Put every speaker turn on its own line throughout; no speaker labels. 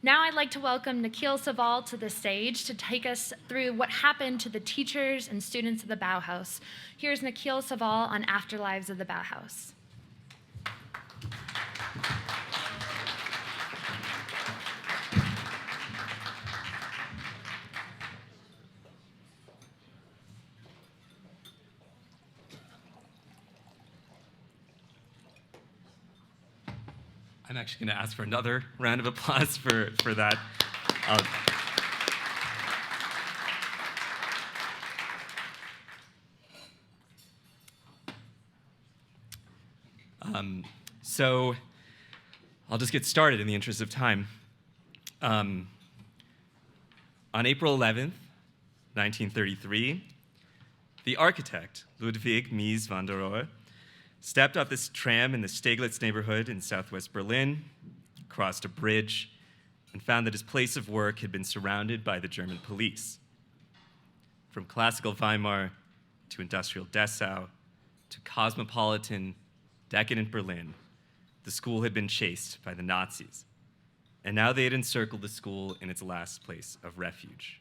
Now I'd like to welcome Nikil Saval to the stage to take us through what happened to the teachers and students of the Bauhaus. Here's Nikil Saval on Afterlives of the Bauhaus.
I'm actually going to ask for another round of applause for that. So I'll just get started in the interest of time. On April 11th, 1933, the architect, Ludwig Mies van der Rohe, stepped off this tram in the Steglitz neighborhood in southwest Berlin, crossed a bridge, and found that his place of work had been surrounded by the German police. From classical Weimar to industrial Dessau to cosmopolitan, decadent Berlin, the school had been chased by the Nazis, and now they had encircled the school in its last place of refuge.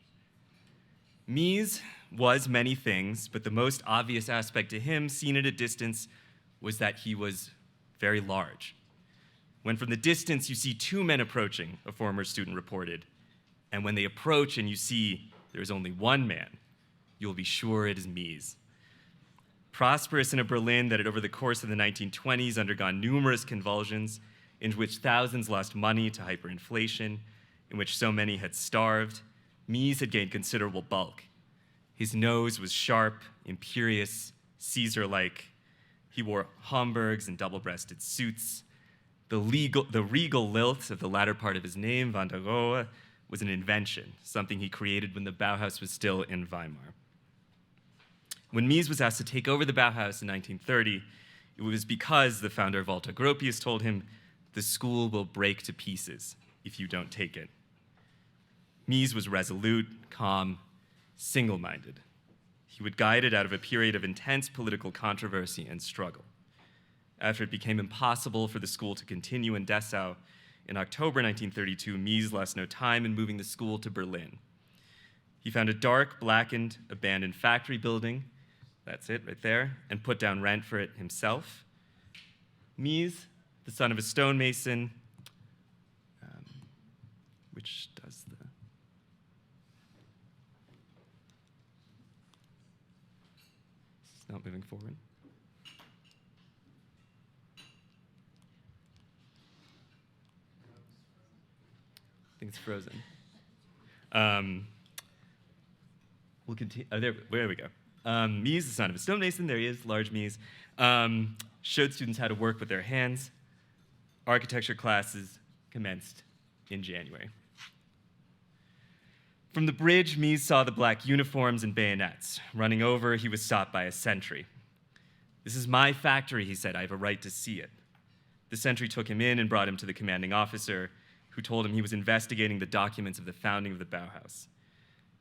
Mies was many things, but the most obvious aspect to him, seen at a distance, was that he was very large. When from the distance you see two men approaching, a former student reported, and when they approach and you see there is only one man, you'll be sure it is Mies. Prosperous in a Berlin that had over the course of the 1920s undergone numerous convulsions, in which thousands lost money to hyperinflation, in which so many had starved, Mies had gained considerable bulk. His nose was sharp, imperious, Caesar-like. He wore Homburgs and double-breasted suits. The regal lilt of the latter part of his name, van der Rohe, was an invention, something he created when the Bauhaus was still in Weimar. When Mies was asked to take over the Bauhaus in 1930, it was because the founder, Walter Gropius, told him, "The school will break to pieces if you don't take it." Mies was resolute, calm, single-minded. He would guide it out of a period of intense political controversy and struggle. After it became impossible for the school to continue in Dessau, in October 1932, Mies lost no time in moving the school to Berlin. He found a dark, blackened, abandoned factory building, that's it right there, and put down rent for it himself. Mies, the son of a stonemason, which does the... It's not moving forward. I think it's frozen. We'll continue. Oh, there we go. Mies, the son of a stonemason, there he is, large Mies, showed students how to work with their hands. Architecture classes commenced in January. From the bridge, Mies saw the black uniforms and bayonets. Running over, he was stopped by a sentry. "This is my factory," he said. "I have a right to see it." The sentry took him in and brought him to the commanding officer, who told him he was investigating the documents of the founding of the Bauhaus.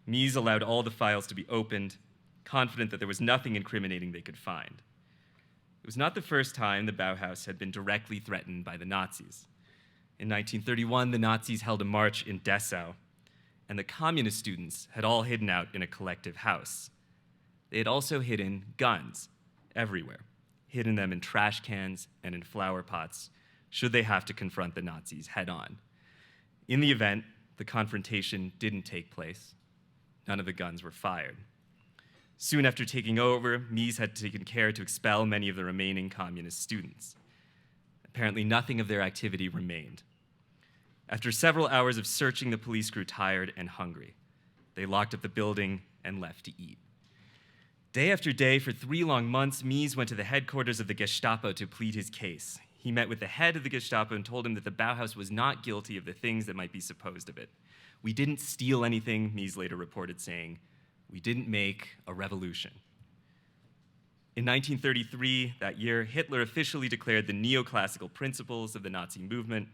Mies allowed all the files to be opened, confident that there was nothing incriminating they could find. It was not the first time the Bauhaus had been directly threatened by the Nazis. In 1931, the Nazis held a march in Dessau, and the communist students had all hidden out in a collective house. They had also hidden guns everywhere, hidden them in trash cans and in flower pots, should they have to confront the Nazis head-on. In the event, the confrontation didn't take place. None of the guns were fired. Soon after taking over, Mies had taken care to expel many of the remaining communist students. Apparently, nothing of their activity remained. After several hours of searching, the police grew tired and hungry. They locked up the building and left to eat. Day after day, for 3 long months, Mies went to the headquarters of the Gestapo to plead his case. He met with the head of the Gestapo and told him that the Bauhaus was not guilty of the things that might be supposed of it. "We didn't steal anything," Mies later reported, saying. "We didn't make a revolution." In 1933, that year, Hitler officially declared the neoclassical principles of the Nazi movement.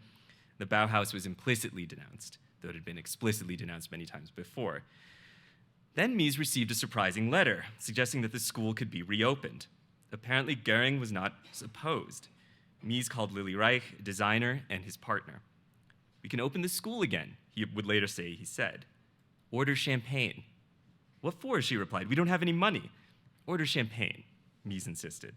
The Bauhaus was implicitly denounced, though it had been explicitly denounced many times before. Then Mies received a surprising letter suggesting that the school could be reopened. Apparently, Goering was not opposed. Mies called Lily Reich, a designer, and his partner. We can open the school again, he would later say, he said. Order champagne. What for, she replied. We don't have any money. Order champagne, Mies insisted.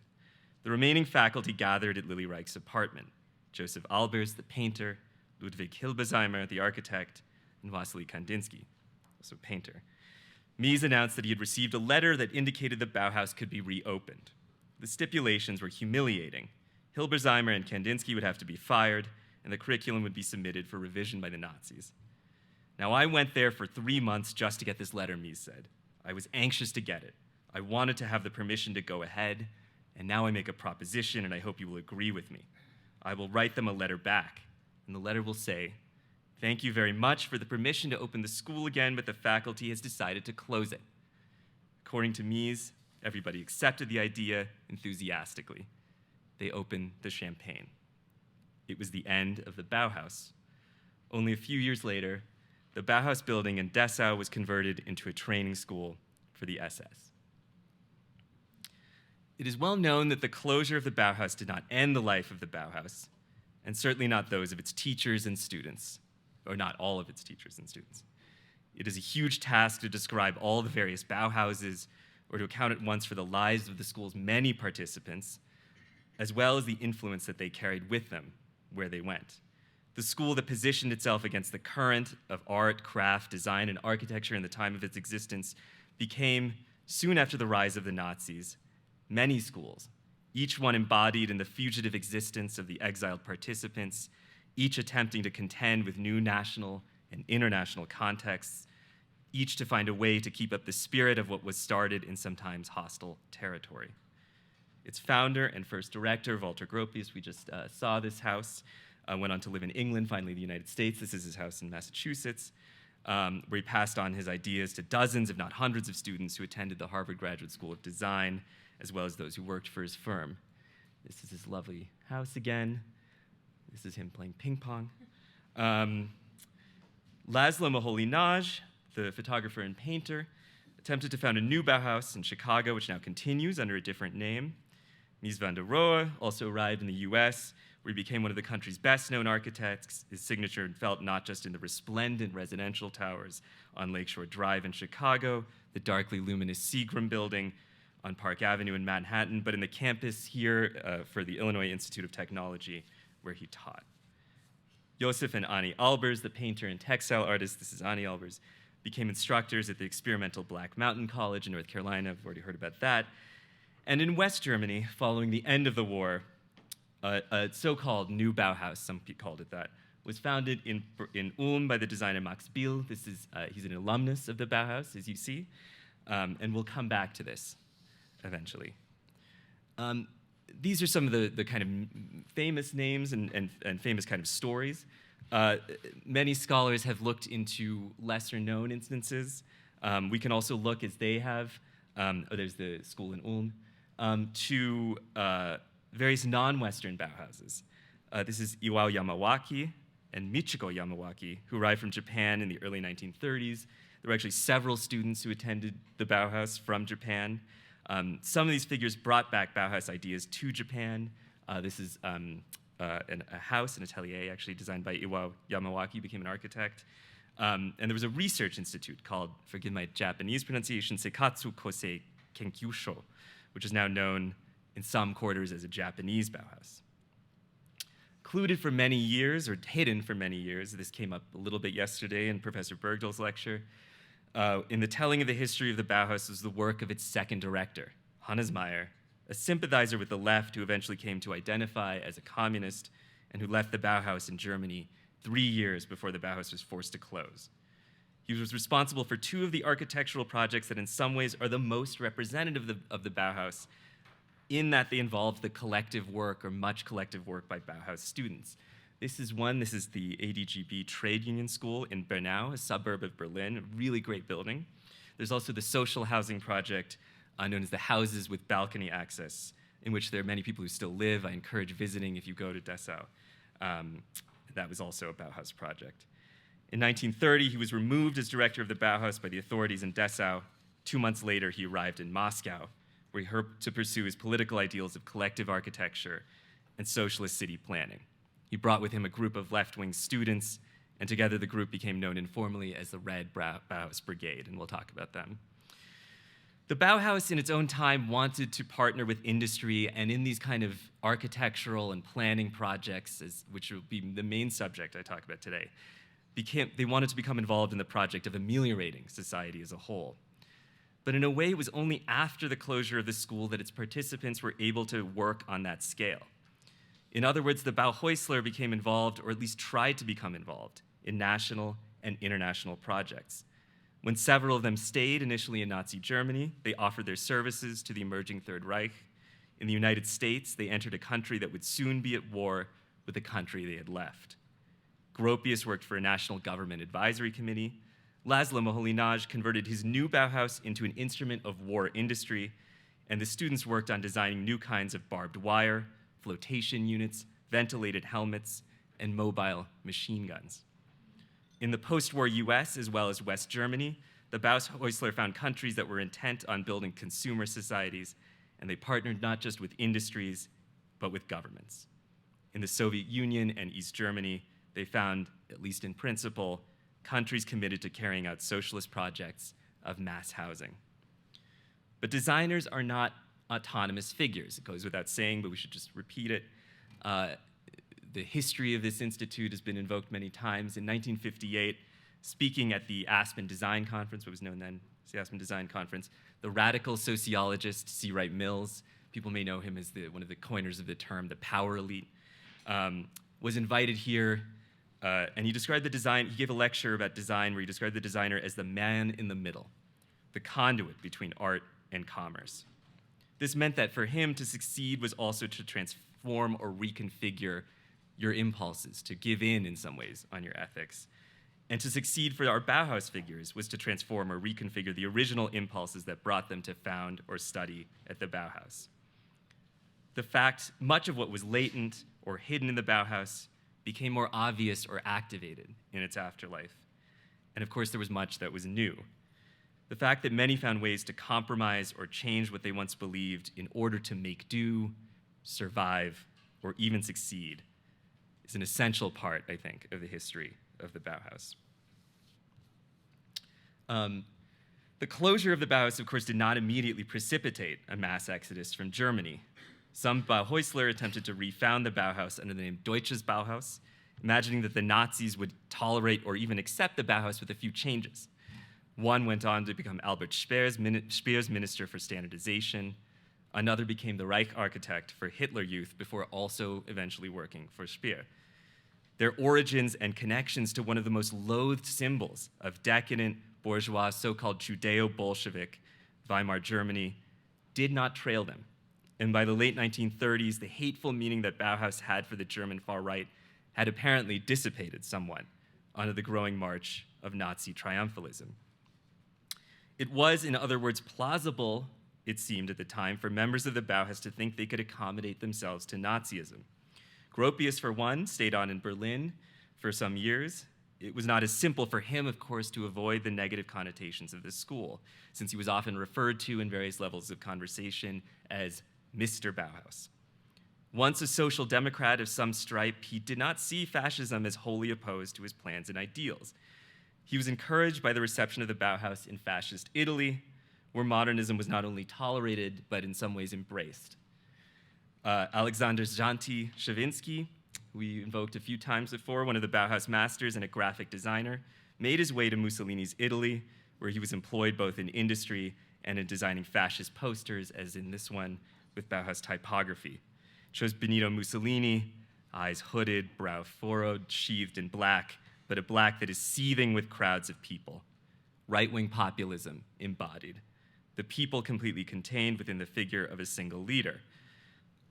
The remaining faculty gathered at Lily Reich's apartment. Joseph Albers, the painter, Ludwig Hilbesheimer, the architect, and Vasily Kandinsky, also a painter. Mies announced that he had received a letter that indicated the Bauhaus could be reopened. The stipulations were humiliating. Hilbesheimer and Kandinsky would have to be fired, and the curriculum would be submitted for revision by the Nazis. Now, I went there for 3 months just to get this letter, Mies said. I was anxious to get it. I wanted to have the permission to go ahead, and now I make a proposition, and I hope you will agree with me. I will write them a letter back, and the letter will say, thank you very much for the permission to open the school again, but the faculty has decided to close it. According to Mies, everybody accepted the idea enthusiastically. They opened the champagne. It was the end of the Bauhaus. Only a few years later, the Bauhaus building in Dessau was converted into a training school for the SS. It is well known that the closure of the Bauhaus did not end the life of the Bauhaus, and certainly not those of its teachers and students, or not all of its teachers and students. It is a huge task to describe all the various Bauhauses, or to account at once for the lives of the school's many participants, as well as the influence that they carried with them where they went. The school that positioned itself against the current of art, craft, design, and architecture in the time of its existence became, soon after the rise of the Nazis, many schools, each one embodied in the fugitive existence of the exiled participants, each attempting to contend with new national and international contexts, each to find a way to keep up the spirit of what was started in sometimes hostile territory. Its founder and first director, Walter Gropius, we just saw this house, went on to live in England, finally the United States. This is his house in Massachusetts, where he passed on his ideas to dozens, if not hundreds, of students who attended the Harvard Graduate School of Design, as well as those who worked for his firm. This is his lovely house again. This is him playing ping pong. Laszlo Moholy-Nagy, the photographer and painter, attempted to found a new Bauhaus in Chicago, which now continues under a different name. Mies van der Rohe also arrived in the US, where he became one of the country's best-known architects. His signature felt not just in the resplendent residential towers on Lakeshore Drive in Chicago, the darkly luminous Seagram building on Park Avenue in Manhattan, but in the campus here for the Illinois Institute of Technology, where he taught. Josef and Ani Albers, the painter and textile artist, this is Ani Albers, became instructors at the experimental Black Mountain College in North Carolina. I've already heard about that. And in West Germany, following the end of the war, a so-called new Bauhaus, some people called it that, was founded in Ulm by the designer Max Biel. This is, he's an alumnus of the Bauhaus, as you see, and we'll come back to this eventually. These are some of the kind of famous names and famous kind of stories. Many scholars have looked into lesser-known instances. We can also look, as they have, there's the school in Ulm, to various non-Western Bauhauses. This is Iwao Yamawaki and Michiko Yamawaki, who arrived from Japan in the early 1930s. There were actually several students who attended the Bauhaus from Japan. Some of these figures brought back Bauhaus ideas to Japan. This is a house, an atelier, actually designed by Iwao Yamawaki, became an architect. And there was a research institute called, forgive my Japanese pronunciation, Seikatsu Kosei Kenkyusho, which is now known in some quarters as a Japanese Bauhaus. Included for many years, or hidden for many years, this came up a little bit yesterday in Professor Bergdahl's lecture, in the telling of the history of the Bauhaus was the work of its second director, Hannes Meyer, a sympathizer with the left who eventually came to identify as a communist and who left the Bauhaus in Germany 3 years before the Bauhaus was forced to close. He was responsible for 2 of the architectural projects that in some ways are the most representative of the Bauhaus, in that they involved the collective work, or much collective work, by Bauhaus students. This is one, this is the ADGB Trade Union School in Bernau, a suburb of Berlin, a really great building. There's also the social housing project known as the Houses with Balcony Access, in which there are many people who still live. I encourage visiting if you go to Dessau. That was also a Bauhaus project. In 1930, he was removed as director of the Bauhaus by the authorities in Dessau. 2 months later, he arrived in Moscow, where he hoped to pursue his political ideals of collective architecture and socialist city planning. He brought with him a group of left-wing students and together the group became known informally as the Red Bauhaus Brigade, and we'll talk about them. The Bauhaus in its own time wanted to partner with industry, and in these kind of architectural and planning projects, which will be the main subject I talk about today, they wanted to become involved in the project of ameliorating society as a whole. But in a way, it was only after the closure of the school that its participants were able to work on that scale. In other words, the Bauhäusler became involved, or at least tried to become involved, in national and international projects. When several of them stayed initially in Nazi Germany, they offered their services to the emerging Third Reich. In the United States, they entered a country that would soon be at war with the country they had left. Gropius worked for a national government advisory committee. Laszlo Moholy-Nagy converted his new Bauhaus into an instrument of war industry, and the students worked on designing new kinds of barbed wire, flotation units, ventilated helmets, and mobile machine guns. In the post-war US, as well as West Germany, the Bauhäusler found countries that were intent on building consumer societies, and they partnered not just with industries, but with governments. In the Soviet Union and East Germany, they found, at least in principle, countries committed to carrying out socialist projects of mass housing. But designers are not autonomous figures. It goes without saying, but we should just repeat it. The history of this institute has been invoked many times. In 1958, speaking at the Aspen Design Conference, what was known then as the Aspen Design Conference, the radical sociologist C. Wright Mills, people may know him as one of the coiners of the term, the power elite, was invited here, and he described the design, he gave a lecture about design where he described the designer as the man in the middle, the conduit between art and commerce. This meant that for him to succeed was also to transform or reconfigure your impulses, to give in some ways on your ethics. And to succeed for our Bauhaus figures was to transform or reconfigure the original impulses that brought them to found or study at the Bauhaus. The fact much of what was latent or hidden in the Bauhaus became more obvious or activated in its afterlife. And of course, there was much that was new. The fact that many found ways to compromise or change what they once believed in order to make do, survive, or even succeed is an essential part, I think, of the history of the Bauhaus. The closure of the Bauhaus, of course, did not immediately precipitate a mass exodus from Germany. Some Bauhäusler attempted to refound the Bauhaus under the name Deutsches Bauhaus, imagining that the Nazis would tolerate or even accept the Bauhaus with a few changes. One went on to become Albert Speer's Minister for Standardization. Another became the Reich architect for Hitler Youth before also eventually working for Speer. Their origins and connections to one of the most loathed symbols of decadent, bourgeois, so-called Judeo-Bolshevik Weimar Germany did not trail them. And by the late 1930s, the hateful meaning that Bauhaus had for the German far right had apparently dissipated somewhat under the growing march of Nazi triumphalism. It was, in other words, plausible, it seemed at the time, for members of the Bauhaus to think they could accommodate themselves to Nazism. Gropius, for one, stayed on in Berlin for some years. It was not as simple for him, of course, to avoid the negative connotations of the school, since he was often referred to in various levels of conversation as Mr. Bauhaus. Once a social democrat of some stripe, he did not see fascism as wholly opposed to his plans and ideals. He was encouraged by the reception of the Bauhaus in fascist Italy, where modernism was not only tolerated, but in some ways embraced. Alexander Janty-Shavinsky, who we invoked a few times before, one of the Bauhaus masters and a graphic designer, made his way to Mussolini's Italy, where he was employed both in industry and in designing fascist posters, as in this one with Bauhaus typography. It shows Benito Mussolini, eyes hooded, brow furrowed, sheathed in black, but a black that is seething with crowds of people. Right-wing populism embodied. The people completely contained within the figure of a single leader.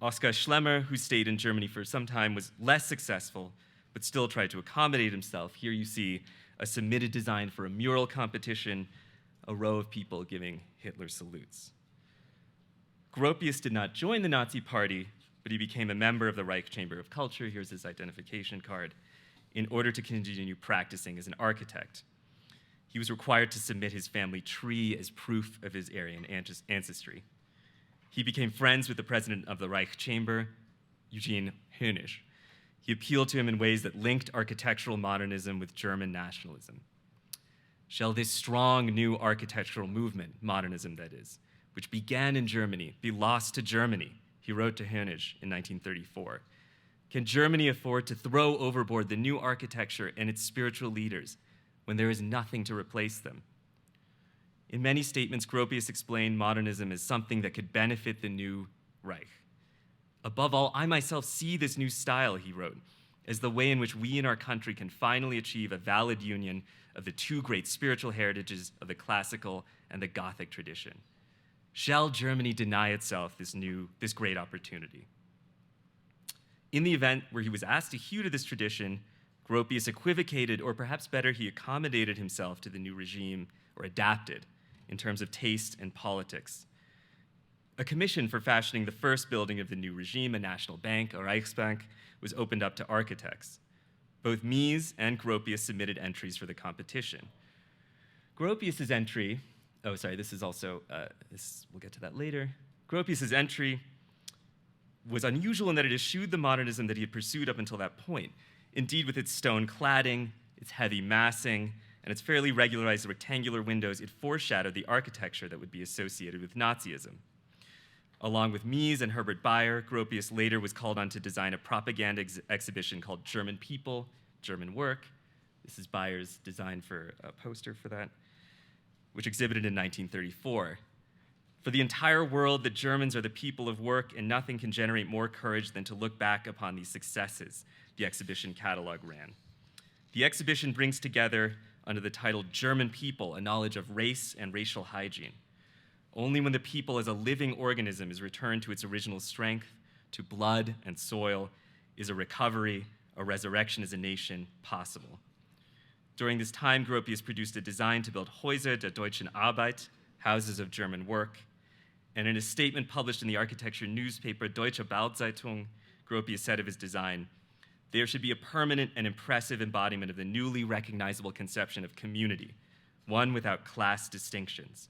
Oskar Schlemmer, who stayed in Germany for some time, was less successful, but still tried to accommodate himself. Here you see a submitted design for a mural competition, a row of people giving Hitler salutes. Gropius did not join the Nazi Party, but he became a member of the Reich Chamber of Culture, here's his identification card, in order to continue practicing as an architect. He was required to submit his family tree as proof of his Aryan ancestry. He became friends with the president of the Reich Chamber, Eugene Hönisch. He appealed to him in ways that linked architectural modernism with German nationalism. Shall this strong new architectural movement, modernism that is, which began in Germany, be lost to Germany? He wrote to Hönig in 1934. Can Germany afford to throw overboard the new architecture and its spiritual leaders when there is nothing to replace them? In many statements, Gropius explained modernism as something that could benefit the new Reich. Above all, I myself see this new style, he wrote, as the way in which we in our country can finally achieve a valid union of the two great spiritual heritages of the classical and the Gothic tradition. Shall Germany deny itself this great opportunity? In the event where he was asked to hew to this tradition, Gropius equivocated, or perhaps better, he accommodated himself to the new regime, or adapted, in terms of taste and politics. A commission for fashioning the first building of the new regime, a national bank, a Reichsbank, was opened up to architects. Both Mies and Gropius submitted entries for the competition. Gropius's entry, we'll get to that later. Gropius's entry was unusual in that it eschewed the modernism that he had pursued up until that point. Indeed, with its stone cladding, its heavy massing, and its fairly regularized rectangular windows, it foreshadowed the architecture that would be associated with Nazism. Along with Mies and Herbert Bayer, Gropius later was called on to design a propaganda exhibition called German People, German Work. This is Bayer's design for a poster for that, which exhibited in 1934. For the entire world, the Germans are the people of work, and nothing can generate more courage than to look back upon these successes, the exhibition catalog ran. The exhibition brings together, under the title German People, a knowledge of race and racial hygiene. Only when the people as a living organism is returned to its original strength, to blood and soil, is a recovery, a resurrection as a nation possible. During this time, Gropius produced a design to build Häuser der deutschen Arbeit, houses of German work, and in a statement published in the architecture newspaper Deutsche Baudzeitung, Gropius said of his design, "There should be a permanent and impressive embodiment of the newly recognizable conception of community, one without class distinctions.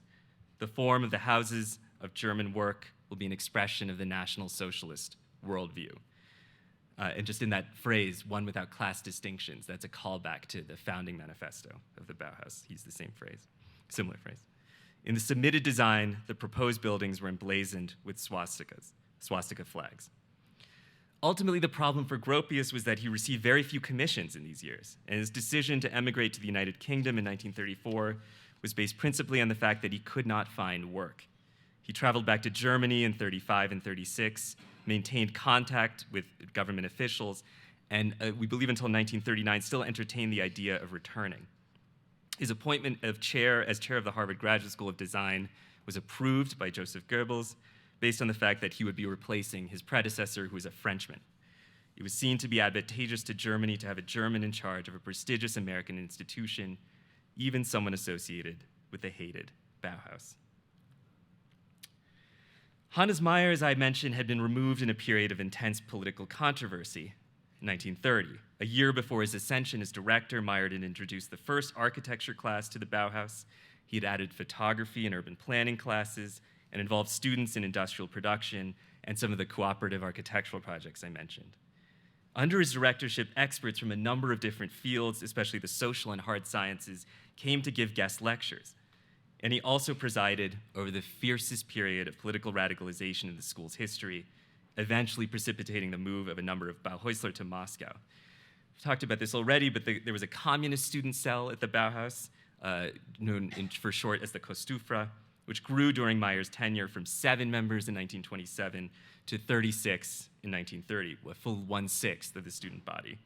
The form of the houses of German work will be an expression of the National Socialist worldview." And just in that phrase, one without class distinctions, that's a callback to the founding manifesto of the Bauhaus. He used the same phrase, similar phrase. In the submitted design, the proposed buildings were emblazoned with swastika flags. Ultimately, the problem for Gropius was that he received very few commissions in these years, and his decision to emigrate to the United Kingdom in 1934 was based principally on the fact that he could not find work. He traveled back to Germany in 35 and 36, maintained contact with government officials, and we believe until 1939 still entertained the idea of returning. His appointment as chair of the Harvard Graduate School of Design was approved by Joseph Goebbels based on the fact that he would be replacing his predecessor, who was a Frenchman. It was seen to be advantageous to Germany to have a German in charge of a prestigious American institution, even someone associated with the hated Bauhaus. Hannes Meyer, as I mentioned, had been removed in a period of intense political controversy in 1930. A year before his ascension as director, Meyer had introduced the first architecture class to the Bauhaus. He had added photography and urban planning classes and involved students in industrial production and some of the cooperative architectural projects I mentioned. Under his directorship, experts from a number of different fields, especially the social and hard sciences, came to give guest lectures. And he also presided over the fiercest period of political radicalization in the school's history, eventually precipitating the move of a number of Bauhäusler to Moscow. We've talked about this already, but there was a communist student cell at the Bauhaus, known for short as the Kostufra, which grew during Meyer's tenure from 7 members in 1927 to 36 in 1930, a full 1/6 of the student body.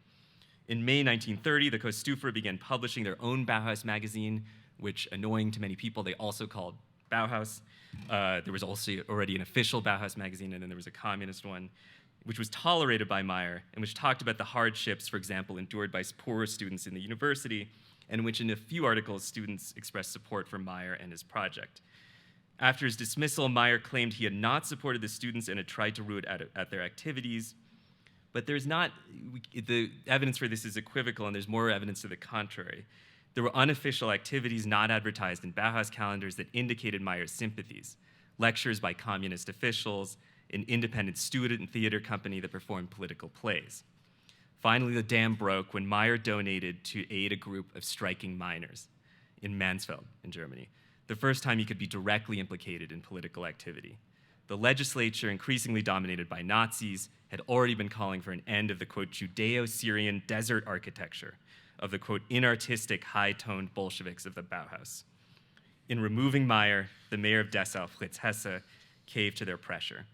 In May 1930, the Kostufra began publishing their own Bauhaus Magazine, which, annoying to many people, they also called Bauhaus. There was also already an official Bauhaus Magazine, and then there was a communist one, which was tolerated by Meyer, and which talked about the hardships, for example, endured by poorer students in the university, and in which in a few articles, students expressed support for Meyer and his project. After his dismissal, Meyer claimed he had not supported the students and had tried to root at their activities. But the evidence for this is equivocal, and there's more evidence to the contrary. There were unofficial activities not advertised in Bauhaus calendars that indicated Meyer's sympathies. Lectures by communist officials, an independent student and theater company that performed political plays. Finally, the dam broke when Meyer donated to aid a group of striking miners in Mansfeld in Germany, the first time he could be directly implicated in political activity. The legislature, increasingly dominated by Nazis, had already been calling for an end of the, quote, Judeo-Syrian desert architecture of the, quote, inartistic, high-toned Bolsheviks of the Bauhaus. In removing Meyer, the mayor of Dessau, Fritz Hesse, caved to their pressure.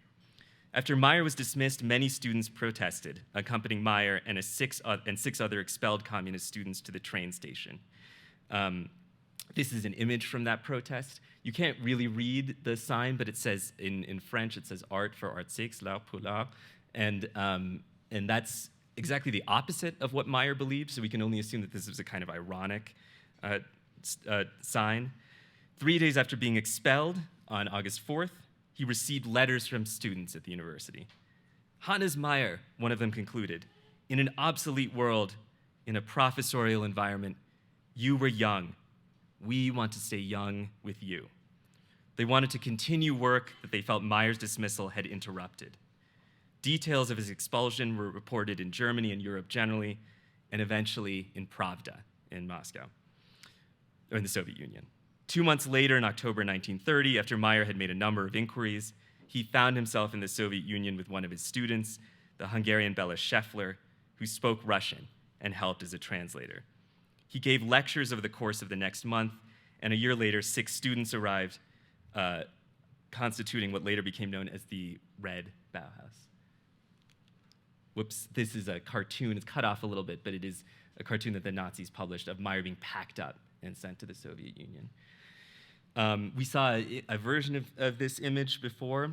After Meyer was dismissed, many students protested, accompanying Meyer and six other expelled communist students to the train station. This is an image from that protest. You can't really read the sign, but it says, in French, it says art for art's sake, l'art pour l'art. And that's exactly the opposite of what Meyer believed, so we can only assume that this was a kind of ironic sign. 3 days after being expelled, on August 4th, he received letters from students at the university. Hannes Meyer, one of them concluded, in an obsolete world, in a professorial environment, you were young. We want to stay young with you. They wanted to continue work that they felt Meyer's dismissal had interrupted. Details of his expulsion were reported in Germany and Europe generally, and eventually in Pravda in Moscow, or in the Soviet Union. 2 months later, in October 1930, after Meyer had made a number of inquiries, he found himself in the Soviet Union with one of his students, the Hungarian Bela Scheffler, who spoke Russian and helped as a translator. He gave lectures over the course of the next month, and a year later, 6 students arrived, constituting what later became known as the Red Bauhaus. Whoops, this is a cartoon. It's cut off a little bit, but it is a cartoon that the Nazis published of Meyer being packed up and sent to the Soviet Union. We saw a version of this image before.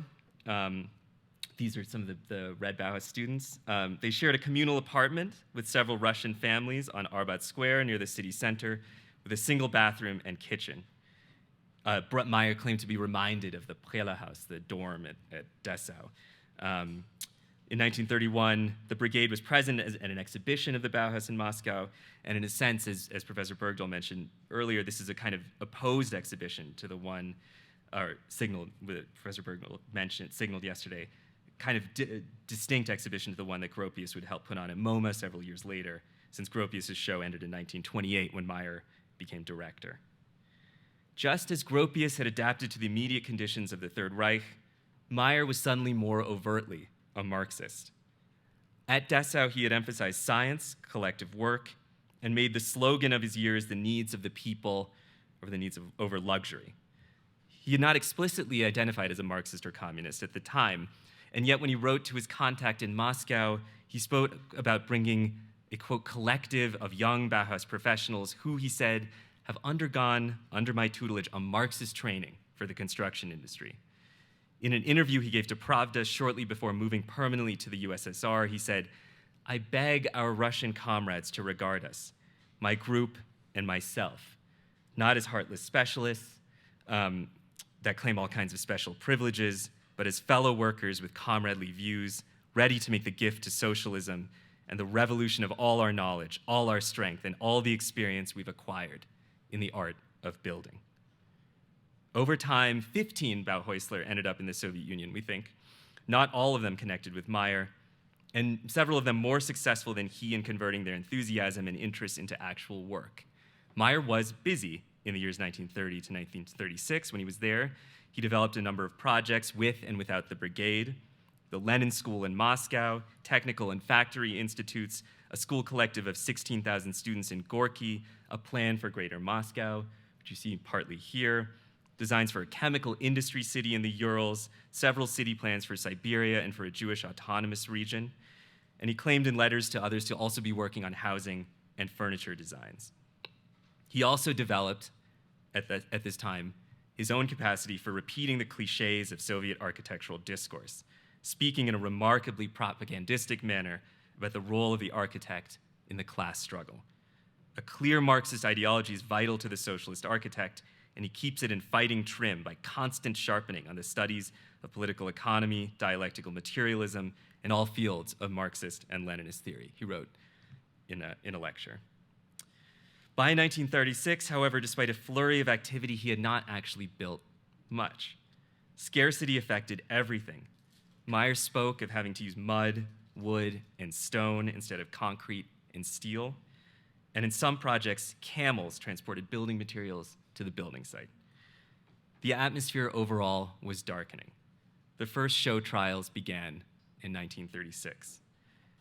These are some of the Red Bauhaus students. They shared a communal apartment with several Russian families on Arbat Square near the city center with a single bathroom and kitchen. Meyer claimed to be reminded of the Prela house, the dorm at Dessau. In 1931, the brigade was present at an exhibition of the Bauhaus in Moscow, and in a sense, as Professor Bergdahl mentioned earlier, this is a kind of opposed exhibition to the one, or signaled, Professor Bergdahl mentioned, signaled yesterday, kind of distinct exhibition to the one that Gropius would help put on at MoMA several years later, since Gropius' show ended in 1928 when Meyer became director. Just as Gropius had adapted to the immediate conditions of the Third Reich, Meyer was suddenly more overtly a Marxist. At Dessau, he had emphasized science, collective work, and made the slogan of his years the needs of the people over luxury. He had not explicitly identified as a Marxist or communist at the time, and yet when he wrote to his contact in Moscow, he spoke about bringing a, quote, collective of young Bauhaus professionals who, he said, have undergone, under my tutelage, a Marxist training for the construction industry. In an interview he gave to Pravda shortly before moving permanently to the USSR, he said, I beg our Russian comrades to regard us, my group and myself, not as heartless specialists that claim all kinds of special privileges, but as fellow workers with comradely views, ready to make the gift to socialism and the revolution of all our knowledge, all our strength, and all the experience we've acquired in the art of building. Over time, 15 Bauhäusler ended up in the Soviet Union, we think. Not all of them connected with Meyer, and several of them more successful than he in converting their enthusiasm and interest into actual work. Meyer was busy in the years 1930 to 1936 when he was there. He developed a number of projects with and without the brigade, the Lenin School in Moscow, technical and factory institutes, a school collective of 16,000 students in Gorky, a plan for Greater Moscow, which you see partly here, designs for a chemical industry city in the Urals, several city plans for Siberia and for a Jewish autonomous region. And he claimed in letters to others to also be working on housing and furniture designs. He also developed, at this time, his own capacity for repeating the cliches of Soviet architectural discourse, speaking in a remarkably propagandistic manner about the role of the architect in the class struggle. A clear Marxist ideology is vital to the socialist architect, and he keeps it in fighting trim by constant sharpening on the studies of political economy, dialectical materialism, and all fields of Marxist and Leninist theory, he wrote in a lecture. By 1936, however, despite a flurry of activity, he had not actually built much. Scarcity affected everything. Meyer spoke of having to use mud, wood and stone instead of concrete and steel. And in some projects, camels transported building materials to the building site. The atmosphere overall was darkening. The first show trials began in 1936.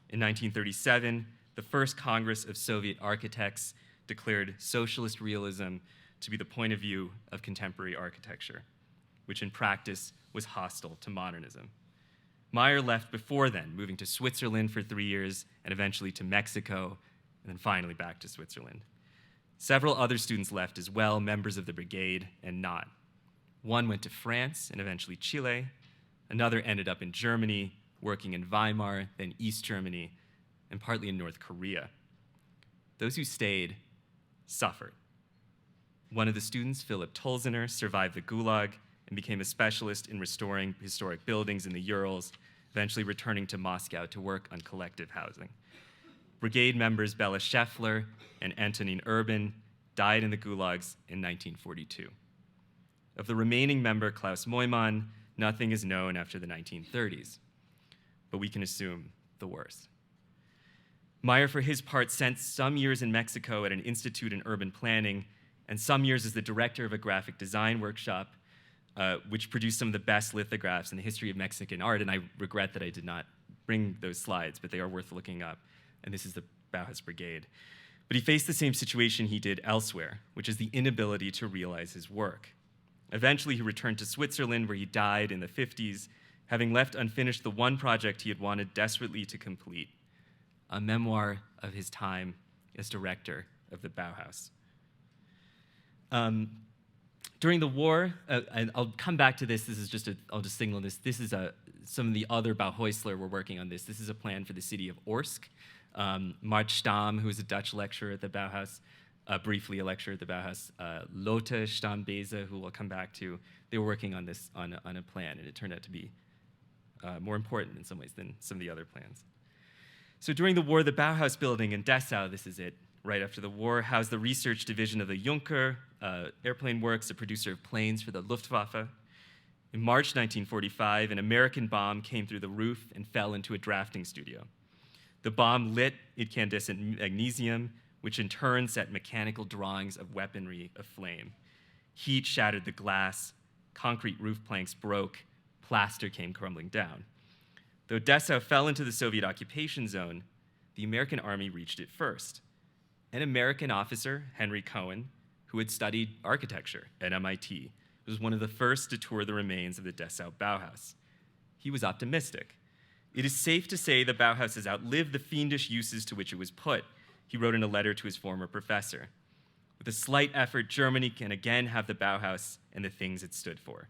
In 1937, the first Congress of Soviet Architects declared socialist realism to be the point of view of contemporary architecture, which in practice was hostile to modernism. Meyer left before then, moving to Switzerland for 3 years and eventually to Mexico, and then finally back to Switzerland. Several other students left as well, members of the brigade and not. One went to France and eventually Chile. Another ended up in Germany, working in Weimar, then East Germany, and partly in North Korea. Those who stayed suffered. One of the students, Philip Tolziner, survived the Gulag and became a specialist in restoring historic buildings in the Urals, eventually returning to Moscow to work on collective housing. Brigade members Bella Scheffler and Antonin Urban died in the Gulags in 1942. Of the remaining member, Klaus Neumann, nothing is known after the 1930s, but we can assume the worst. Meyer, for his part, spent some years in Mexico at an institute in urban planning and some years as the director of a graphic design workshop, which produced some of the best lithographs in the history of Mexican art, and I regret that I did not bring those slides, but they are worth looking up, and this is the Bauhaus Brigade. But he faced the same situation he did elsewhere, which is the inability to realize his work. Eventually, he returned to Switzerland, where he died in the 50s, having left unfinished the one project he had wanted desperately to complete, a memoir of his time as director of the Bauhaus. During the war, and I'll come back to this. This is just I'll just signal this. This is some of the other Bauhausler were working on this. This is a plan for the city of Orsk. Mart Stamm, who was a Dutch lecturer at the Bauhaus, briefly a lecturer at the Bauhaus, Leticia Tom Beza, who we'll come back to, they were working on this on a plan, and it turned out to be more important in some ways than some of the other plans. So during the war, the Bauhaus building in Dessau, this is it, right after the war, housed the research division of the Junker Airplane Works, a producer of planes for the Luftwaffe. In March 1945, an American bomb came through the roof and fell into a drafting studio. The bomb lit incandescent magnesium, which in turn set mechanical drawings of weaponry aflame. Heat shattered the glass, concrete roof planks broke, plaster came crumbling down. Though Dessau fell into the Soviet occupation zone, the American army reached it first. An American officer, Henry Cohen, who had studied architecture at MIT, was one of the first to tour the remains of the Dessau Bauhaus. He was optimistic. It is safe to say the Bauhaus has outlived the fiendish uses to which it was put, he wrote in a letter to his former professor. With a slight effort, Germany can again have the Bauhaus and the things it stood for.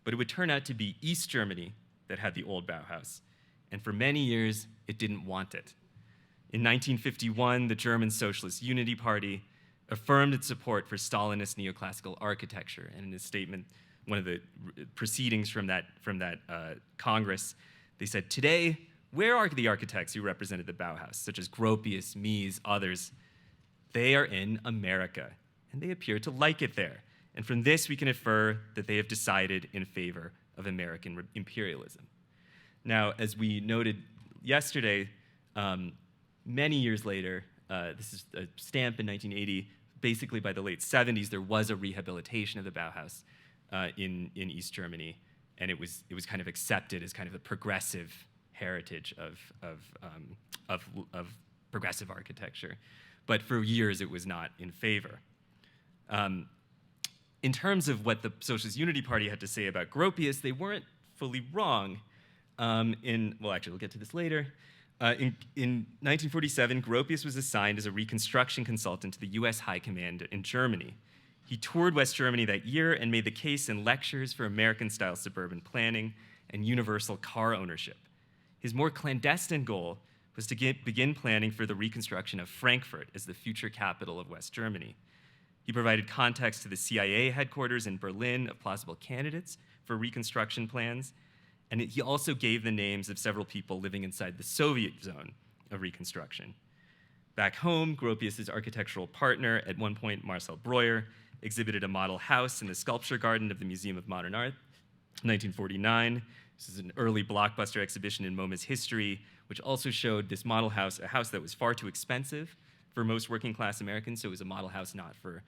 But it would turn out to be East Germany that had the old Bauhaus, and for many years, it didn't want it. In 1951, the German Socialist Unity Party affirmed its support for Stalinist neoclassical architecture, and in a statement, one of the proceedings from that Congress, they said, "Today, where are the architects who represented the Bauhaus, such as Gropius, Mies, others? They are in America, and they appear to like it there. And from this, we can infer that they have decided in favor of American imperialism." Now, as we noted yesterday, many years later, this is a stamp in 1980, basically by the late 70s, there was a rehabilitation of the Bauhaus in East Germany, and it was kind of accepted as kind of the progressive heritage of progressive architecture. But for years, it was not in favor. In terms of what the Socialist Unity Party had to say about Gropius, they weren't fully wrong. Well, actually, we'll get to this later. In 1947, Gropius was assigned as a reconstruction consultant to the US High Command in Germany. He toured West Germany that year and made the case in lectures for American-style suburban planning and universal car ownership. His more clandestine goal was to begin planning for the reconstruction of Frankfurt as the future capital of West Germany. He provided context to the CIA headquarters in Berlin of plausible candidates for reconstruction plans, and he also gave the names of several people living inside the Soviet zone of reconstruction. Back home, Gropius's architectural partner, at one point Marcel Breuer, exhibited a model house in the sculpture garden of the Museum of Modern Art, 1949, This is an early blockbuster exhibition in MoMA's history, which also showed this model house, a house that was far too expensive for most working class Americans, so it was a model house not for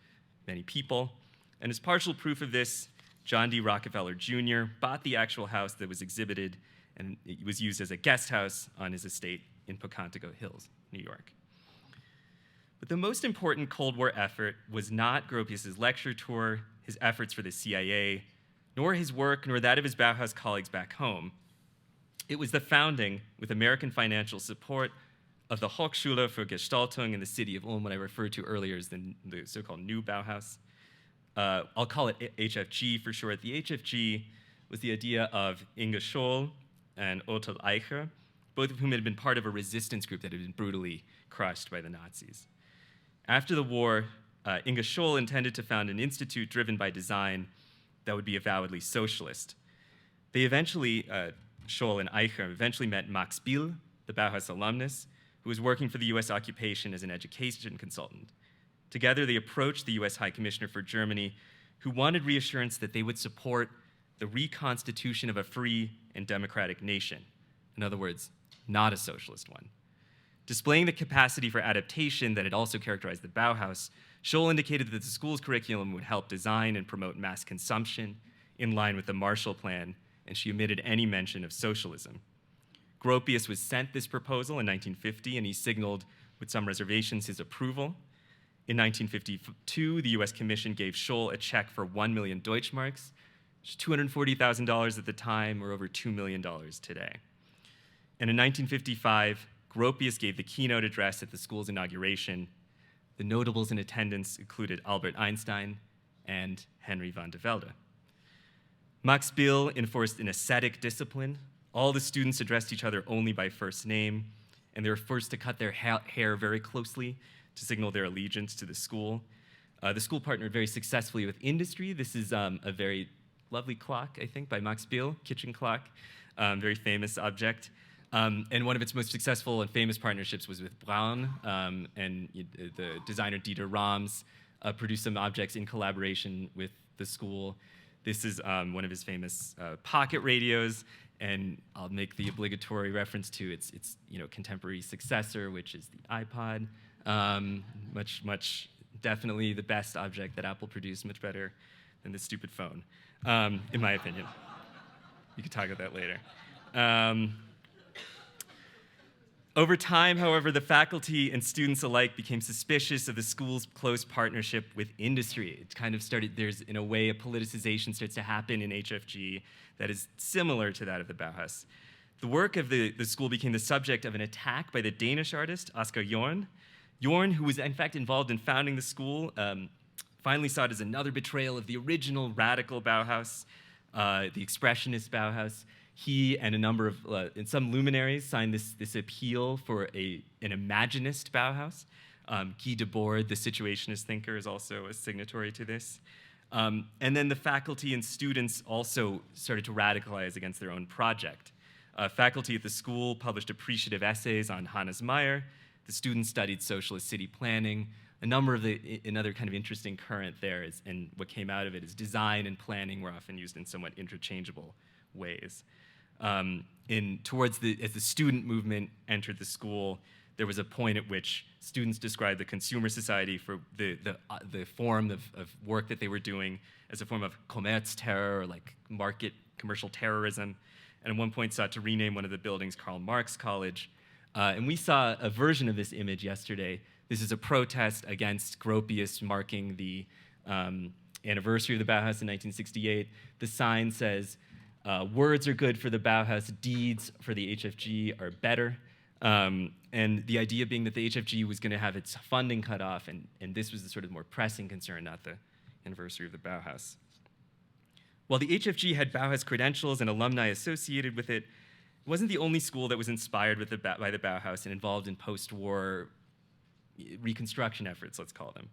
many people. And as partial proof of this, John D. Rockefeller Jr. bought the actual house that was exhibited, and it was used as a guest house on his estate in Pocantico Hills, New York. But the most important Cold War effort was not Gropius's lecture tour, his efforts for the CIA, nor his work, nor that of his Bauhaus colleagues back home. It was the founding, with American financial support, of the Hochschule für Gestaltung in the city of Ulm, what I referred to earlier as the so-called New Bauhaus. I'll call it HFG for short. The HFG was the idea of Inge Scholl and Otel Eicher, both of whom had been part of a resistance group that had been brutally crushed by the Nazis. After the war, Inge Scholl intended to found an institute driven by design that would be avowedly socialist. They eventually, Scholl and Eicher, eventually met Max Biel, the Bauhaus alumnus, who was working for the US occupation as an education consultant. Together, they approached the US High Commissioner for Germany, who wanted reassurance that they would support the reconstitution of a free and democratic nation. In other words, not a socialist one. Displaying the capacity for adaptation that had also characterized the Bauhaus, Scholl indicated that the school's curriculum would help design and promote mass consumption in line with the Marshall Plan, and she omitted any mention of socialism. Gropius was sent this proposal in 1950, and he signaled, with some reservations, his approval. In 1952, the US Commission gave Scholl a check for 1 million Deutschmarks, which is $240,000 at the time, or over $2 million today. And in 1955, Gropius gave the keynote address at the school's inauguration. The notables in attendance included Albert Einstein and Henry van de Velde. Max Biel enforced an ascetic discipline. All the students addressed each other only by first name, and they were forced to cut their hair very closely to signal their allegiance to the school. The school partnered very successfully with industry. This is a very lovely clock, I think, by Max Biel, kitchen clock, very famous object. And one of its most successful and famous partnerships was with Braun, and the designer Dieter Rams produced some objects in collaboration with the school. This is one of his famous pocket radios, and I'll make the obligatory reference to its contemporary successor, which is the iPod. Much definitely the best object that Apple produced, much better than the stupid phone, in my opinion. You can talk about that later. Over time, however, the faculty and students alike became suspicious of the school's close partnership with industry. It kind of started, there's in a way a politicization starts to happen in HFG that is similar to that of the Bauhaus. The work of the school became the subject of an attack by the Danish artist Oscar Jorn. Jorn, who was in fact involved in founding the school, finally saw it as another betrayal of the original radical Bauhaus, the expressionist Bauhaus. He and a number of and some luminaries signed this appeal for an imaginist Bauhaus. Guy Debord, the situationist thinker, is also a signatory to this. And then the faculty and students also started to radicalize against their own project. Faculty at the school published appreciative essays on Hannes Meyer. The students studied socialist city planning. Another kind of interesting current there is, and what came out of it is design and planning were often used in somewhat interchangeable ways. As the student movement entered the school, there was a point at which students described the consumer society for the form of work that they were doing as a form of Kommerzterror, or like market commercial terrorism, and at one point sought to rename one of the buildings Karl Marx College. And we saw a version of this image yesterday. This is a protest against Gropius marking the anniversary of the Bauhaus in 1968. The sign says, words are good for the Bauhaus, deeds for the HFG are better. And the idea being that the HFG was going to have its funding cut off, and this was the sort of more pressing concern, not the anniversary of the Bauhaus. While the HFG had Bauhaus credentials and alumni associated with it, it wasn't the only school that was inspired by the Bauhaus and involved in post-war reconstruction efforts, let's call them.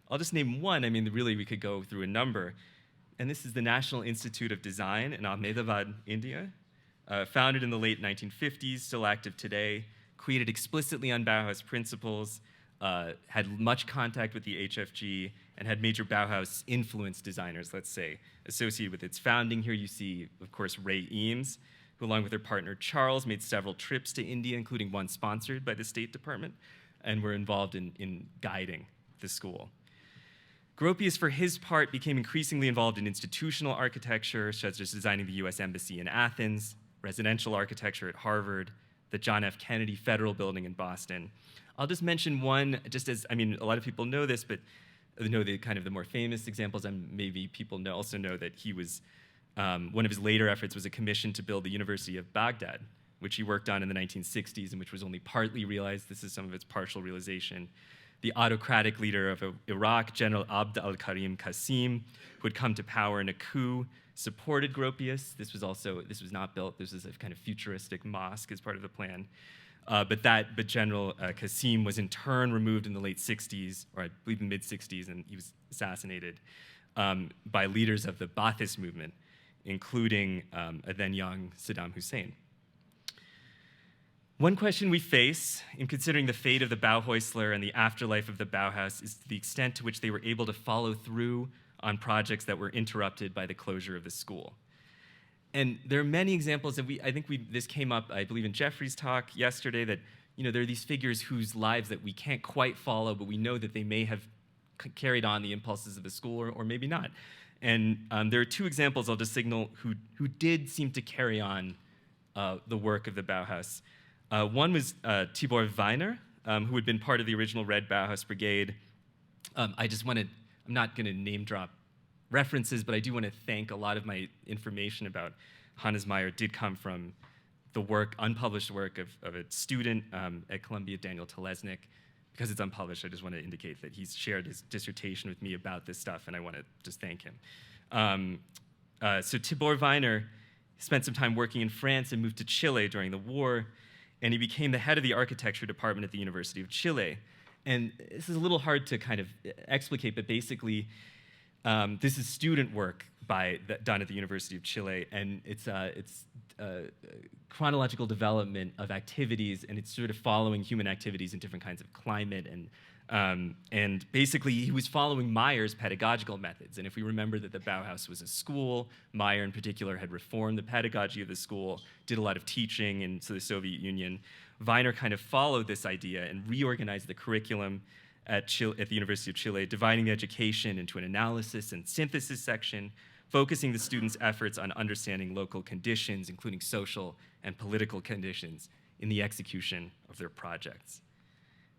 I'll just name one. I mean, really, we could go through a number. And this is the National Institute of Design in Ahmedabad, India, founded in the late 1950s, still active today, created explicitly on Bauhaus principles, had much contact with the HFG, and had major Bauhaus-influenced designers, let's say, associated with its founding. Here you see, of course, Ray Eames. who along with her partner Charles made several trips to India, including one sponsored by the State Department, and were involved in guiding the school. Gropius, for his part, became increasingly involved in institutional architecture, such as designing the US Embassy in Athens, residential architecture at Harvard, the John F. Kennedy Federal Building in Boston. I'll just mention one, just as, I mean, a lot of people know this, but know the kind of the more famous examples, and maybe people also know that he was, one of his later efforts was a commission to build the University of Baghdad, which he worked on in the 1960s and which was only partly realized. This is some of its partial realization. The autocratic leader of Iraq, General Abd al-Karim Qasim, who had come to power in a coup, supported Gropius. This was not built. This was a kind of futuristic mosque as part of the plan. But General Qasim was in turn removed in the late 60s, or I believe the mid-60s, and he was assassinated by leaders of the Ba'athist movement, including a then young Saddam Hussein. One question we face in considering the fate of the Bauhäusler and the afterlife of the Bauhaus is the extent to which they were able to follow through on projects that were interrupted by the closure of the school. And there are many examples that this came up, I believe, in Jeffrey's talk yesterday, that there are these figures whose lives that we can't quite follow, but we know that they may have carried on the impulses of the school or maybe not. And there are two examples I'll just signal who did seem to carry on the work of the Bauhaus. One was Tibor Weiner, who had been part of the original Red Bauhaus Brigade. I'm not going to name drop references, but I do want to thank a lot of my information about Hannes Meyer did come from the unpublished work of a student at Columbia, Daniel Telesnik. Because it's unpublished, I just want to indicate that he's shared his dissertation with me about this stuff, and I want to just thank him. So Tibor Weiner spent some time working in France and moved to Chile during the war, and he became the head of the architecture department at the University of Chile. And this is a little hard to kind of explicate, but basically, this is student work done at the University of Chile, and it's chronological development of activities, and it's sort of following human activities in different kinds of climate, and basically he was following Meyer's pedagogical methods. And if we remember that the Bauhaus was a school, Meyer in particular had reformed the pedagogy of the school, did a lot of teaching in the Soviet Union. Weiner kind of followed this idea and reorganized the curriculum at the University of Chile, dividing the education into an analysis and synthesis section, focusing the students' efforts on understanding local conditions, including social and political conditions, in the execution of their projects.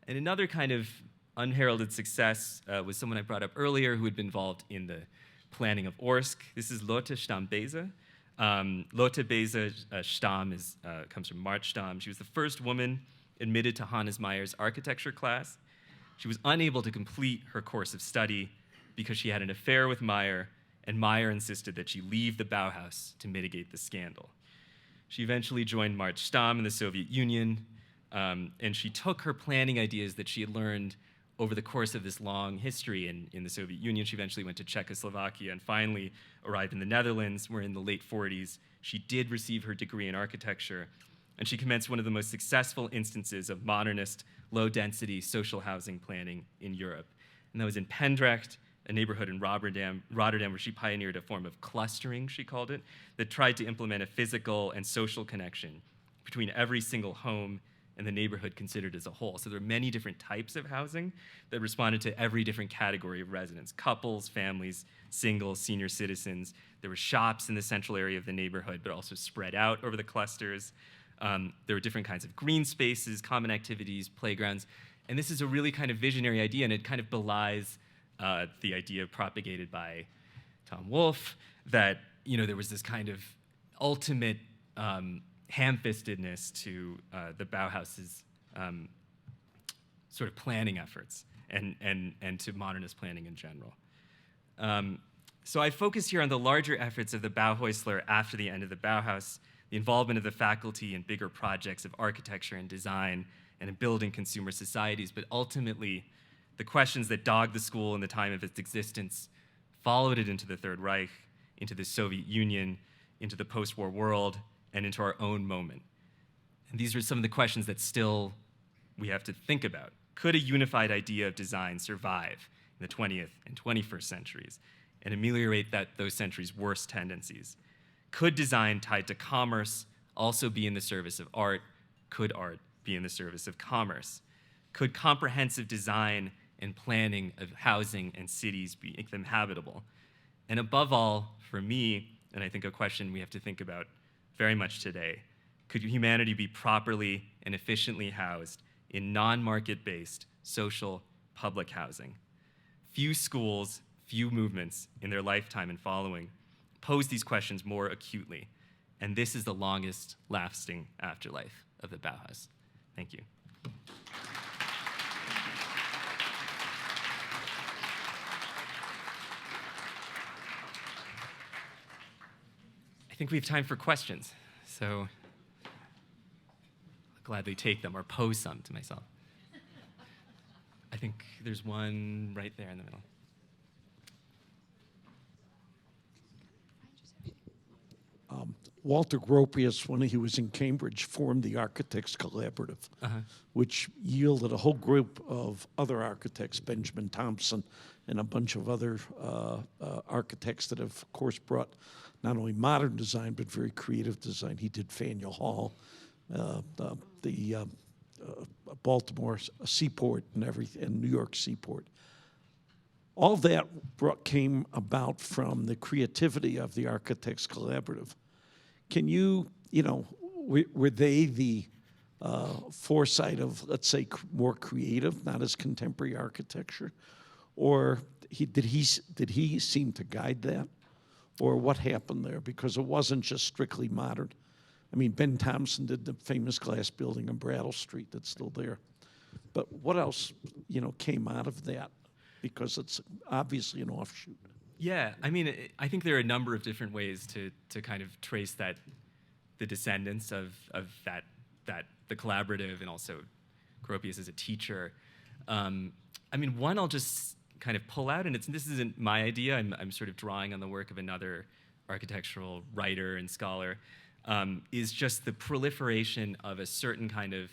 And another kind of unheralded success was someone I brought up earlier who had been involved in the planning of Orsk. This is Leticia Tom Beza. Lotte Beza Stamm comes from March Stamm. She was the first woman admitted to Hannes Meyer's architecture class. She was unable to complete her course of study because she had an affair with Meyer, and Meyer insisted that she leave the Bauhaus to mitigate the scandal. She eventually joined March Stamm in the Soviet Union, and she took her planning ideas that she had learned over the course of this long history in the Soviet Union. She eventually went to Czechoslovakia and finally arrived in the Netherlands, where in the late 40s she did receive her degree in architecture, and she commenced one of the most successful instances of modernist, low-density social housing planning in Europe. And that was in Pendrecht, a neighborhood in Rotterdam, where she pioneered a form of clustering, she called it, that tried to implement a physical and social connection between every single home and the neighborhood considered as a whole. So there are many different types of housing that responded to every different category of residents: couples, families, singles, senior citizens. There were shops in the central area of the neighborhood, but also spread out over the clusters. There were different kinds of green spaces, common activities, playgrounds. And this is a really kind of visionary idea, and it kind of belies the idea propagated by Tom Wolfe that there was this kind of ultimate ham-fistedness to the Bauhaus's sort of planning efforts and to modernist planning in general. So I focus here on the larger efforts of the Bauhäusler after the end of the Bauhaus, the involvement of the faculty in bigger projects of architecture and design and in building consumer societies, but ultimately the questions that dogged the school in the time of its existence followed it into the Third Reich, into the Soviet Union, into the post-war world, and into our own moment. And these are some of the questions that still we have to think about. Could a unified idea of design survive in the 20th and 21st centuries and ameliorate those centuries' worst tendencies? Could design tied to commerce, also be in the service of art? Could art be in the service of commerce? Could comprehensive design and planning of housing and cities make them habitable? And above all, for me, and I think a question we have to think about very much today, could humanity be properly and efficiently housed in non-market-based social public housing? Few schools, few movements in their lifetime and following pose these questions more acutely, and this is the longest lasting afterlife of the Bauhaus. Thank you. I think we have time for questions, so I'll gladly take them or pose some to myself. I think there's one right there in the middle.
Walter Gropius, when he was in Cambridge, formed the Architects Collaborative, which yielded a whole group of other architects, Benjamin Thompson and a bunch of other architects that have, of course, brought not only modern design, but very creative design. He did Faneuil Hall, the Baltimore Seaport and everything, and New York Seaport. All of that came about from the creativity of the Architects Collaborative. Can you, were they the foresight of, let's say, more creative, not as contemporary architecture? Or did he seem to guide that? Or what happened there? Because it wasn't just strictly modern. I mean, Ben Thompson did the famous glass building on Brattle Street that's still there. But what else, came out of that? Because it's obviously an offshoot.
Yeah, I mean, I think there are a number of different ways to kind of trace the descendants of that the collaborative and also Gropius as a teacher. I mean, one I'll just kind of pull out, and this isn't my idea. I'm sort of drawing on the work of another architectural writer and scholar. Is just the proliferation of a certain kind of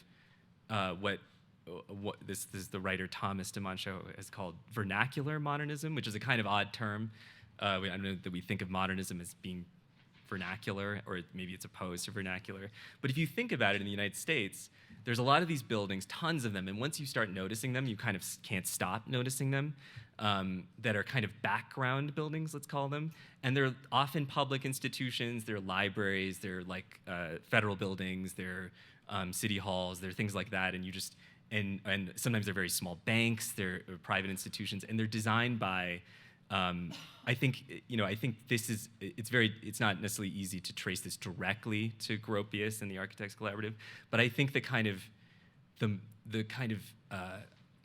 what this is the writer Thomas DeMoncho has called vernacular modernism, which is a kind of odd term. I don't know that we think of modernism as being vernacular, or maybe it's opposed to vernacular. But if you think about it in the United States, there's a lot of these buildings, tons of them, and once you start noticing them, you kind of can't stop noticing them, that are kind of background buildings, let's call them. And they're often public institutions, they're libraries, they're like federal buildings, they're city halls, they're things like that, and you just, and sometimes they're very small banks, they're private institutions, and they're designed by, I think it's not necessarily easy to trace this directly to Gropius and the Architects Collaborative, but I think the kind of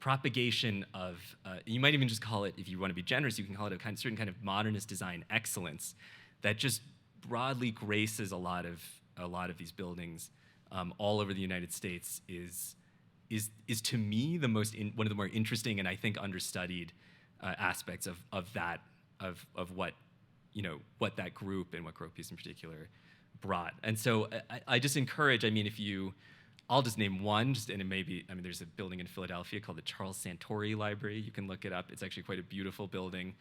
propagation of, you might even just call it, if you want to be generous, you can call it a certain kind of modernist design excellence that just broadly graces a lot of these buildings all over the United States is to me one of the more interesting and I think understudied aspects of what that group and what Gropius in particular brought. And so I just encourage, I'll just name one, and it may be, there's a building in Philadelphia called the Charles Santori Library. You can look it up. It's actually quite a beautiful building.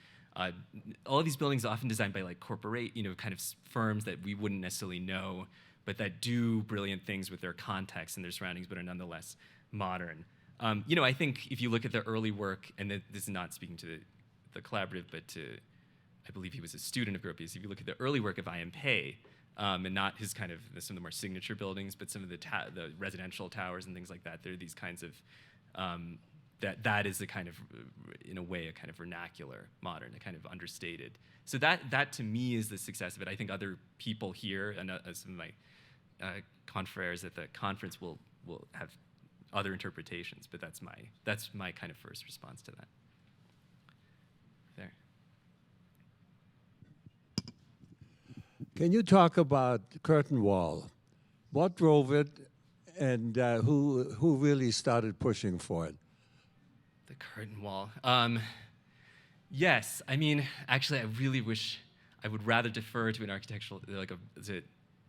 All of these buildings are often designed by like corporate, kind of firms that we wouldn't necessarily know, but that do brilliant things with their context and their surroundings, but are nonetheless modern. I think if you look at the early work, and this is not speaking to the collaborative, but I believe he was a student of Gropius. If you look at the early work of I.M. Pei, and not his kind of some of the more signature buildings, but some of the residential towers and things like that, there are these kinds of that is the kind of, in a way, a kind of vernacular modern, a kind of understated. So that to me is the success of it. I think other people here and some of my confreres at the conference will have other interpretations, but that's my kind of first response to that. There.
Can you talk about curtain wall? What drove it, and who really started pushing for it?
The curtain wall. Yes, actually, I really wish I would rather defer to an architectural, if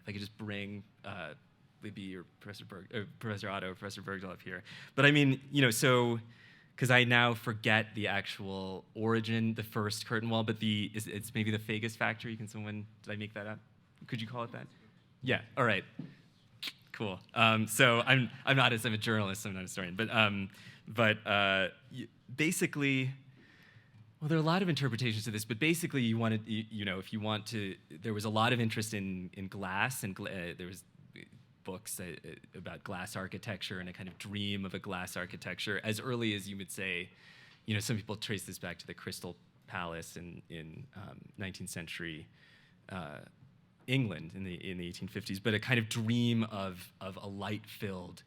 I could just bring Libby or Professor Otto or Professor Bergdahl up here. But because I now forget the actual origin, the first curtain wall, but it's maybe the Fagus factory. Did I make that up? Could you call it that? Yeah, all right. Cool. So I'm not I'm a journalist. I'm not a historian. Basically, well, there are a lot of interpretations to this. But basically, if you want to, there was a lot of interest in glass, and there was books about glass architecture and a kind of dream of a glass architecture as early as, you would say, some people trace this back to the Crystal Palace in 19th century England in the 1850s, but a kind of dream of a light-filled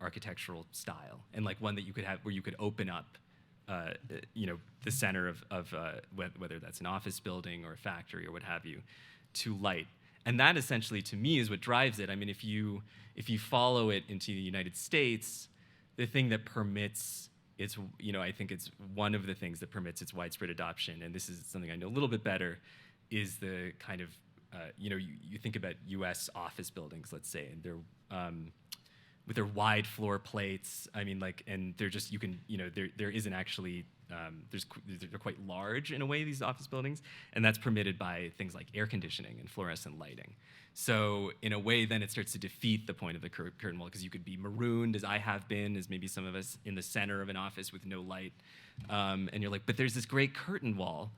architectural style, and like one that you could have where you could open up the center of whether that's an office building or a factory or what have you, to light. And that essentially, to me, is what drives it. I mean, if you follow it into the United States, the thing that permits its, I think it's one of the things that permits its widespread adoption, and this is something I know a little bit better, is the kind of, you think about U.S. office buildings, let's say, and they're, with their wide floor plates, I mean, and they're just, there isn't actually, they're quite large in a way, these office buildings, and that's permitted by things like air conditioning and fluorescent lighting. So in a way, then it starts to defeat the point of the curtain wall, because you could be marooned, as I have been, as maybe some of us, in the center of an office with no light, and you're like, but there's this great curtain wall,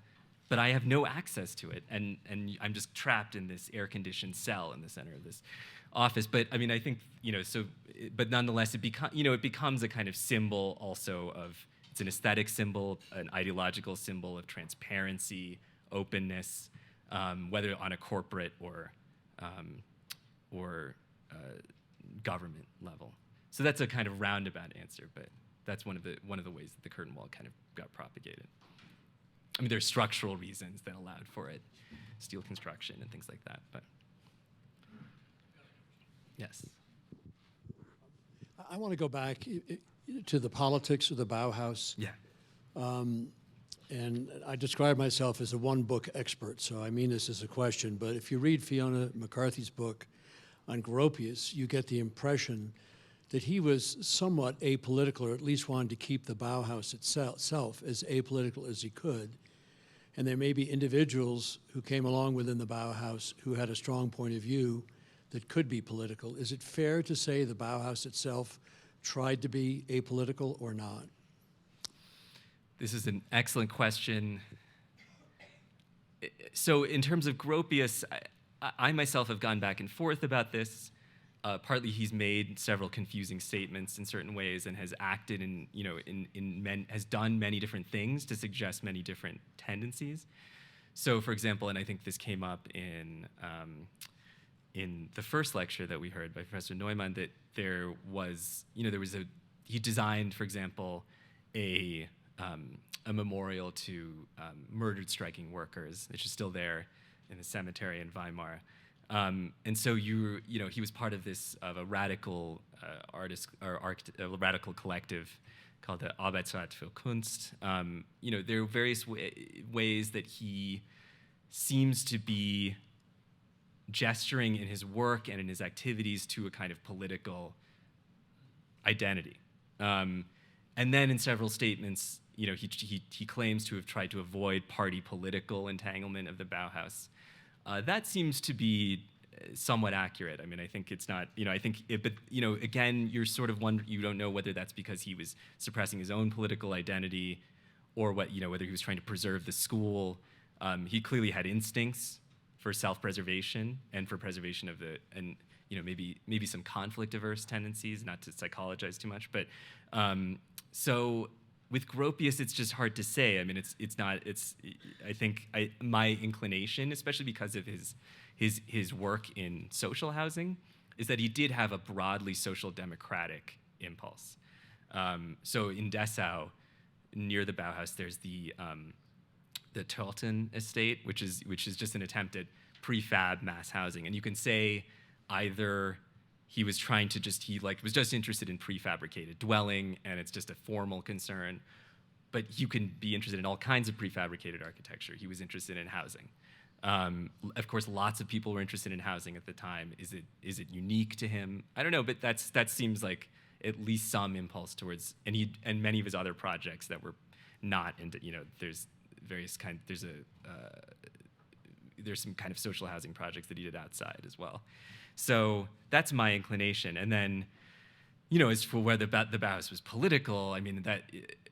but I have no access to it, and I'm just trapped in this air-conditioned cell in the center of this office. But I mean, I think, but nonetheless, it becomes a kind of symbol also of, it's an aesthetic symbol, an ideological symbol of transparency, openness, whether on a corporate or government level. So that's a kind of roundabout answer, but that's one of the ways that the curtain wall kind of got propagated. I mean, there's structural reasons that allowed for it, steel construction and things like that, but yes.
I want to go back to the politics of the Bauhaus.
Yeah.
And I describe myself as a one-book expert, so I mean this as a question, but if you read Fiona McCarthy's book on Gropius, you get the impression that he was somewhat apolitical, or at least wanted to keep the Bauhaus itself as apolitical as he could. And there may be individuals who came along within the Bauhaus who had a strong point of view that could be political. Is it fair to say the Bauhaus itself tried to be apolitical or not?
This is an excellent question. So in terms of Gropius, I myself have gone back and forth about this. Partly he's made several confusing statements in certain ways and has acted has done many different things to suggest many different tendencies. So for example, and I think this came up in the first lecture that we heard by Professor Neumann, that he designed, for example, a memorial to murdered striking workers, which is still there in the cemetery in Weimar. And so he was part of a radical a radical collective called the Arbeitsrat für Kunst. There are various ways that he seems to be gesturing in his work and in his activities to a kind of political identity. And then in several statements, he claims to have tried to avoid party political entanglement of the Bauhaus. That seems to be somewhat accurate. I mean, I think it's not, but again, you're sort of you don't know whether that's because he was suppressing his own political identity or whether he was trying to preserve the school. He clearly had instincts for self-preservation and for preservation of maybe some conflict-averse tendencies, not to psychologize too much, but so with Gropius, it's just hard to say. I mean, I think my inclination, especially because of his work in social housing, is that he did have a broadly social democratic impulse. So in Dessau, near the Bauhaus, there's the Torten estate, which is just an attempt at prefab mass housing, and you can say either he was trying to was just interested in prefabricated dwelling, and it's just a formal concern. But you can be interested in all kinds of prefabricated architecture. He was interested in housing. Of course, lots of people were interested in housing at the time. Is it unique to him? I don't know, but that seems like at least some impulse towards, and many of his other projects that were not into, there's various kinds. there's some kind of social housing projects that he did outside as well. So that's my inclination. And then, as for whether the Bauhaus was political, I mean,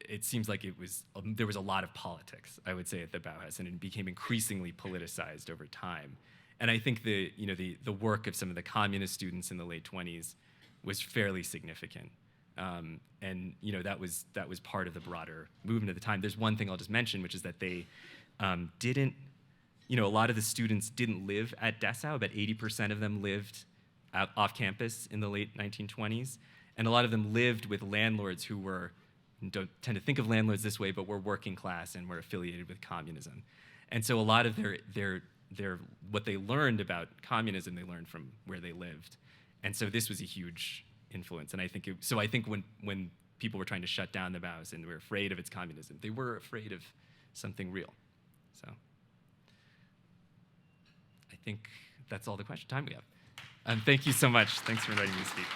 it seems like there was a lot of politics, I would say, at the Bauhaus, and it became increasingly politicized over time. And I think the work of some of the communist students in the late 20s was fairly significant. And that was part of the broader movement at the time. There's one thing I'll just mention, which is that they didn't, a lot of the students didn't live at Dessau. About 80% of them lived off campus in the late 1920s. And a lot of them lived with landlords who don't tend to think of landlords this way, but were working class and were affiliated with communism. And so a lot of their what they learned about communism, they learned from where they lived. And so this was a huge influence. And I think when people were trying to shut down the Bauhaus and were afraid of its communism, they were afraid of something real. So I think that's all the time we have. Thank you so much. Thanks for inviting me to speak.